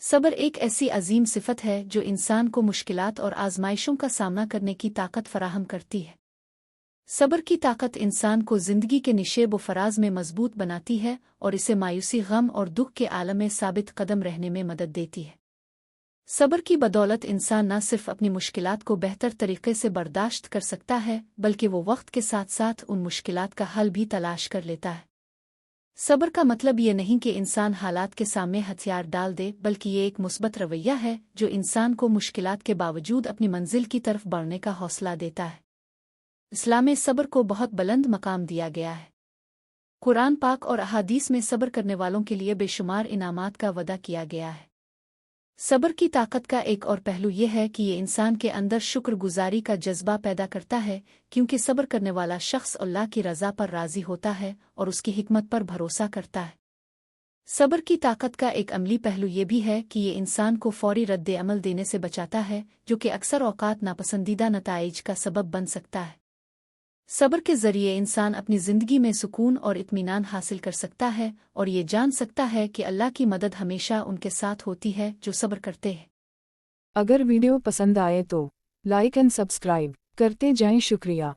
सब्र एक ऐसी अजीम सिफत है जो इंसान को मुश्किलात और आजमाइशों का सामना करने की ताकत फराहम करती है। सब्र की ताकत इंसान को ज़िंदगी के निशेब व फराज में मजबूत बनाती है और इसे मायूसी, गम और दुख के आलम में साबित कदम रहने में मदद देती है। सब्र की बदौलत इंसान न सिर्फ अपनी मुश्किलात को बेहतर तरीके से बर्दाश्त कर सकता है, बल्कि वो वक्त के साथ साथ उन मुश्किलात का हल भी तलाश कर लेता है। सब्र का मतलब ये नहीं कि इंसान हालात के सामने हथियार डाल दे, बल्कि ये एक मुस्बत रवैया है जो इंसान को मुश्किलात के बावजूद अपनी मंजिल की तरफ बढ़ने का हौसला देता है। इस्लाम में सब्र को बहुत बुलंद मकाम दिया गया है। कुरान पाक और अहादीस में सब्र करने वालों के लिए बेशुमार इनामात का वदा किया गया है। सब्र की ताकत का एक और पहलू यह है कि ये इंसान के अंदर शुक्रगुजारी का जज्बा पैदा करता है, क्योंकि सब्र करने वाला शख्स अल्लाह की रज़ा पर राज़ी होता है और उसकी हिकमत पर भरोसा करता है। सब्र की ताकत का एक अमली पहलू ये भी है कि ये इंसान को फौरी रद्द अमल देने से बचाता है, जो कि अक्सर औकात नापसंदीदा नताइज का सबब बन सकता है। सब्र के ज़रिए इंसान अपनी ज़िंदगी में सुकून और इत्मीनान हासिल कर सकता है और ये जान सकता है कि अल्लाह की मदद हमेशा उनके साथ होती है जो सब्र करते हैं। अगर वीडियो पसंद आए तो लाइक एंड सब्सक्राइब करते जाएं। शुक्रिया।